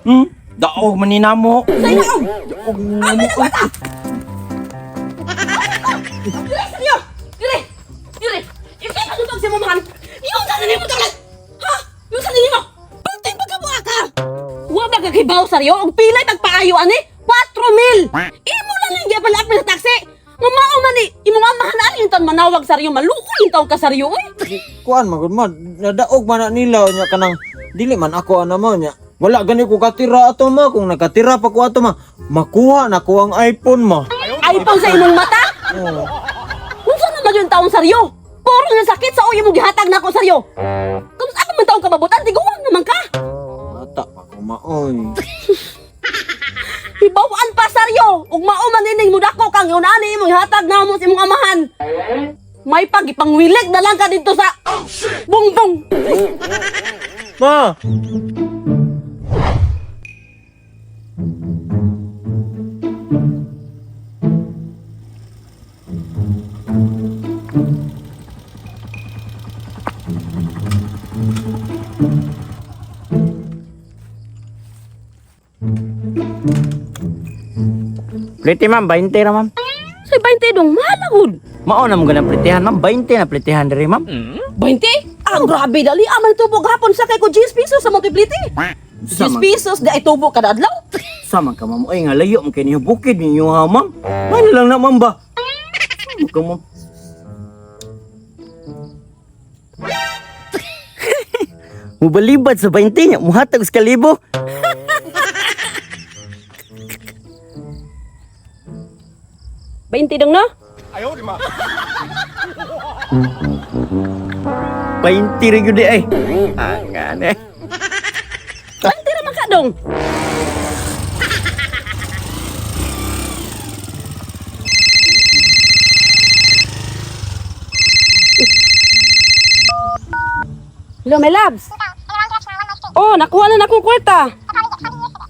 Daog maninamo. Sa'yo na, Abi na bata! Seryo! Yuri! Ikaw ka lubag si mamahan! Yung sa nini mo talag! Ha? Yung sa nini mo! Pantay pagkabuha ka! Huwag ba kakibaw, seryo? Ang pilay pagpaayo, ani? 4,000! Imo na lang gyapon lahat sa taksi! Mamao man ni! Imo nga mahanalin taon manawag, seryo! Malukoy taon ka, seryo, eh! Kuan magud man, nadaog man na nila nya kanang dili man ako ana mo nya. Wala gani ko katira ato ma, kung nakatira pa ko ato ma, makuha na ko ang iPhone ma. iPhone sa imong mata? Unsa naman yung taong, seryo? Puro nga sakit sa uyo mo gihatag na ako, seryo! Kamusta ako man taong kababutan? Tiguan naman ka! Mata pa ko maoy. Ibawaan pa, seryo! Ug mao man ining mudako kang yunani imong hatag na mo sa imong amahan. May pagipangwilig na lang ka dito sa bungbong. Ma. Plete ma'am, 20 ra ma'am. Say 20 dong, malagod. Mao na mo ganang pletihan ma'am, 20 na pletihan diri ma'am. 20? Ah, grabe dali. Aman tubog hapon sa kay ko 10 pesos sa multiplity. 10 pesos di ay tubo kada adlaw. Sama ka ma'am, ay nga layo mo kay niyo bukid ninyo ha ma'am. Ano lang na ma'am ba? Sama ka ma'am. Mubalibad sa 20 niya, muhatag sa kalibo. Dong na? 20 rin yun ay. Angan eh. 20 naman ka dong. Hello, my loves. Oh, nakuha na akong kwarta.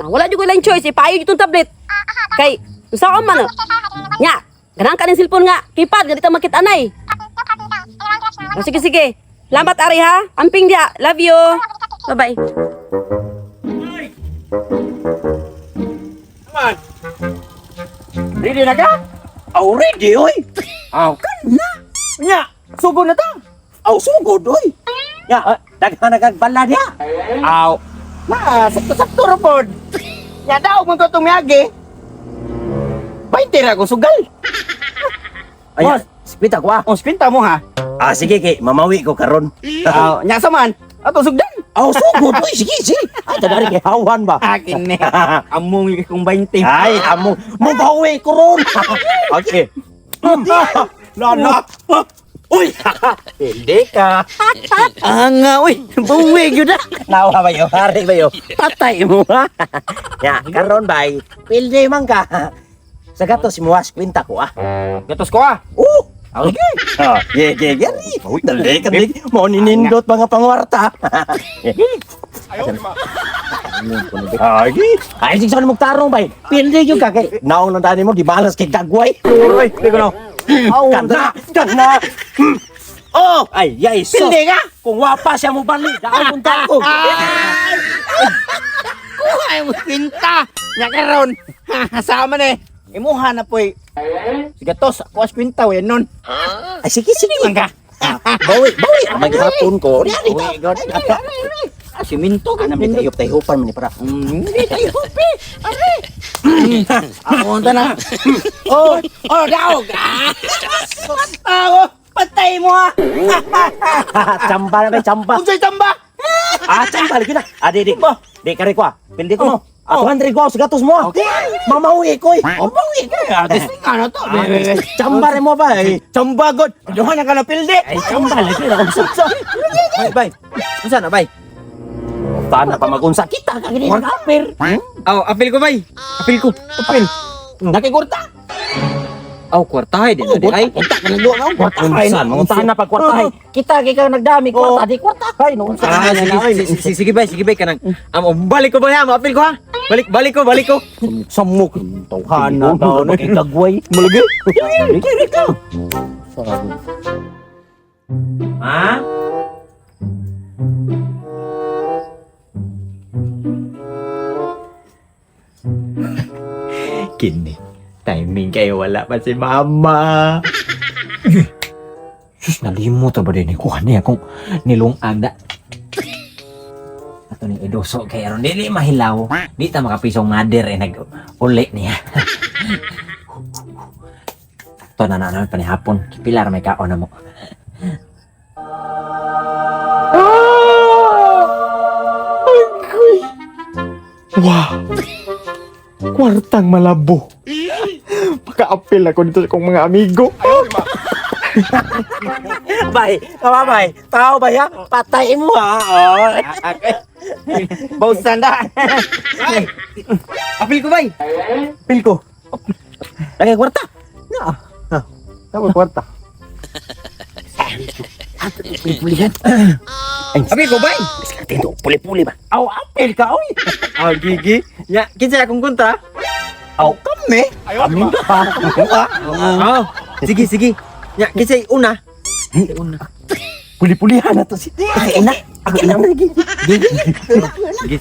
Wala dyan ko lang choice. Ipaayos itong tablet. Kay, saan man. Nya, ganang ka ng cellphone nga. Kipad, ganito makita anay. Oh, sige, sige. Lamat, Ari, ha? Amping dia. Love you. Bye-bye. Man. Ready na ka? Oh, ready, oy. Aw, kan na. Nya, sugod na ta. Aw, sugod, oy. Ya, daghan na kag bala niya. Aw, ma, sakto-sakto ra pod. Nya daw mo to tumiyagi. 20 ra ko sugal. Ay, spita ko ah. Oh, spita mo ha. Ah, sige kay mamawi ko karon. Aw, nya saman. Ato sugdan. Aw, sugod, oy, sige, sige. Ay, tadari kay hawan ba? Akin ni. Among kong 20. Ay, among mo bawi ko ron. Okay. Lana. Uy! Hindi ka! Nga, uy! Buwig yun na! Nawa ba yun? Hari ba yun? Patay mo ha! Ya, karon ba? Pilde man ka! Sa gatos mo was, kwinta ko ah! Gatos ko ah! Oo! Okay! Ye, gari! Dali ka, dali! Mo ninindot mga pangwarta! Ayaw, ma! Ay, sige saan mo tarong ba? Pilde yun ka kay! Naong lang dani mo, di balas kay kagway! Uy! Di ko na! Kana! Oh! Ay, yay, so! Hindi ka! Kung wapa siya mo bali, daan mong tako! Kuha mo kwinta! Nya karon. Sama na eh. Imuha na po eh. Sige tos, ako as kwinta we nun. Ay, sige, sige! Mangga. Bawi! Maghapon ko! Uy, God. Siminto ka namin tayo, tayo-hupan mo ni para. Hindi tayo hupi. Are. Ako unta na. Oh, daog. Patay mo ha. Chamba na kayo, chamba! Unsay tamba? Chamba, lagi na! Di kari ko Pindi ko mo! 200 ko sa gatos mo! Mamawi ko eh! Mawi ka. Artist ka na to. Chamba rin mo ba eh? Chamba god. Duha na ka na pilde. Ay, chamba, lagi na kung sa... Bay! Unsa na, bay? Tana pa magunsa kita kagini nag-apir. Oh, apil ko bay. Apil ko. Apil. Nakigurta. Oh, kwartahay din Oh, ay. kwarta ka na doon. Kwartahay na. Unsahan na pag kwartahay. Kita kay nagdami kwarta. Di kwartahay. Sige bay kanang. Balik ko ba ha? Apil ko ha. Balik ko. Samok. Tawhana daw na kay kagway. Malagi. Kiri ka. Ha? Kini, timing kayo wala pa si mama. Sus, nalimot ba din ko niya kung nilungag na. Ato ni idoso kay aron dili mahilaw. Di ta makapisong mother nag-uli niya. Ato na panihapon. Pilar may kaon na mo. Wow! Kwartang malabo. Maka-apil ako dito sa kong mga amigo. Bay, bay. Tao ba ya? Patay mo ha. Oh. Bausan dah. Apil ko bay. Apil ko. Lagi kwarta. Na. Kamu kwarta. Puli-pulihan. Apil ko bay. Sekarang itu puli-puli ba? Aw, apil ka oy. Oh, gigi. Ya, kinsa akong kunta? Aw, kami. Kami ka. Oh, sige. Ya, kinsa una? Una. Puli-pulihan na to si. Ay, ina. Ako ina lagi.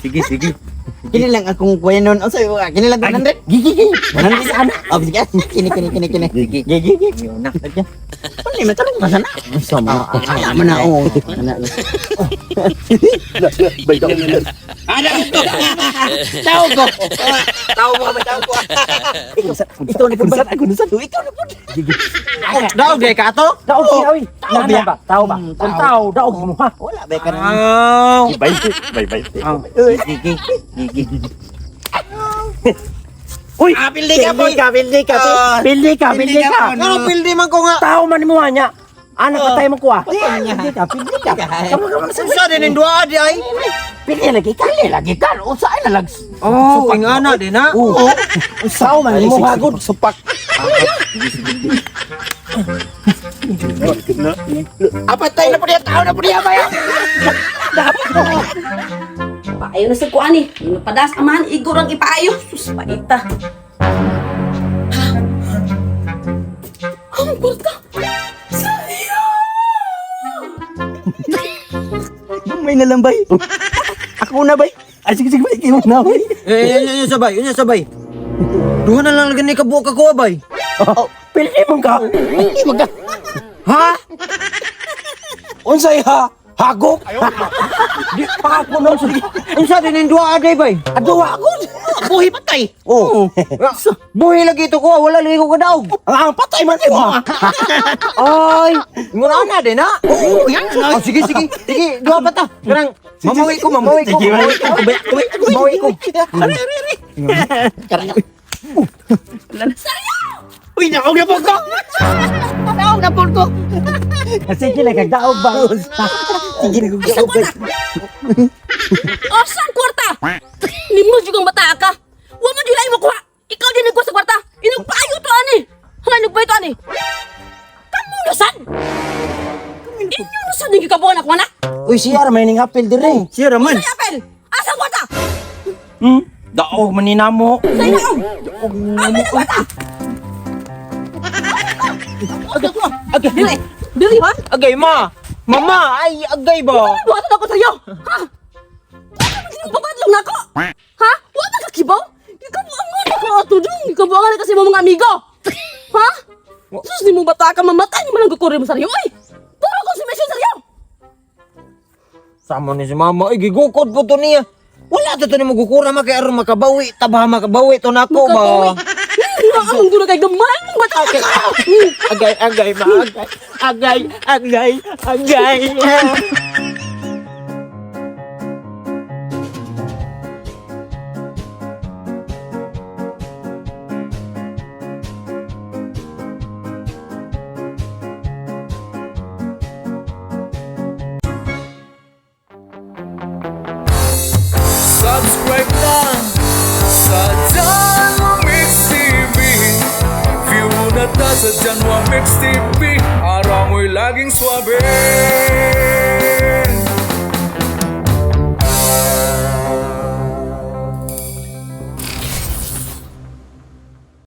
Sige. Kini lang akong kuya nun. O sa'yo, kini lang 100. Gigi. Mana di sana? Oh, sige. Kini. Gigi. Una. Ano yung matalong ka sana? Sama. Alam na, oo. Bay daw. Ada ko. Tahu ko. Tahu mo ba? Tahu ko. Ikaw ni punsan ako na sa tu. Ikaw na pun. Gigi. Daog gay ka to? Daog siya oy. Nabi ba? Tao ba? Kung tao, daog mo ha. Wala ba ka na? Oh. Bay. Gigi. Uy, Pildi ka, boy. Pildi ka. Ano pildi man ko nga? Tao man mo nya. Ano patay mo ko ah? Pildi ka. Kamu Sa din yung duwa di ay. Pildi lagi kan. Usahay na lag. Oh, ingana din ha. Oo. Usaw man mo hagod supak. Apatay na po niya, tao na po niya ba yan? Paayo na sa kuan eh. Padas amahan igor ang ipaayo. Sus, paita. Ha? Ang kwarta. Sayo! May nalambay. Ako na bay. Ay sige bay. Ikaw na bay. Yun sabay. Duha na lang lagi ni kabuok ako bay. Oh, pildi mo ka. Ha? Unsay ha? Hagok. Di pa ako nung sige. Unsa din yung duwa aday bay? Aduwa ako. Buhi patay. Oh. Buhi lagi ito ko, wala lagi ko kadaog. Ang patay man mo. Ay, mura na din ha. Oo, yan. Oh, sige, duha pa ta. Karang mamawi ko. Sige, Mamawi ko. Sayo! Uy, nakaw na po ko. Nakaw na po ko. Sige lang kagdaog ba? Sige na Isang kwarta! O, saan kwarta? Nimo juga bata ka. Wa man julay mo kuha. Ikaw din nagkuha sa kwarta. Inugpayo to ani. Hala nagpayo to ani. Kamu nasan? Inyo nasan din gikabuhan ako na? Uy, siya may ning apel dire. Siya raman. Ay apel. Asa kwarta? Daog man ni namo. Say na ko. Apel na kwarta. Okay. Dili ha? Agay ma. Mama, ay agay ba? Buhatan ako sa'yo! Ha? Babadlong na ako! Ha? Wala ka kibaw? Ikabuangan ako ato dun! Ikabuangan kasi mo mga amigo! Ha? Sus, di mo bata ka mamatay! Di mo lang kukuri mo sa'yo! Ay! Puro konsumisyon sa'yo! Sama ni si mama, ay gigukod po to niya. Wala to ni magukura kay aron makabawi, tabaha makabawi to nako ba. Ang duro kay gamay mong bata ka! Agay ma, agay. Subscribe lang sa Janwa Mix TV. View na ta sa Janwa Mix TV para mo'y laging swabe.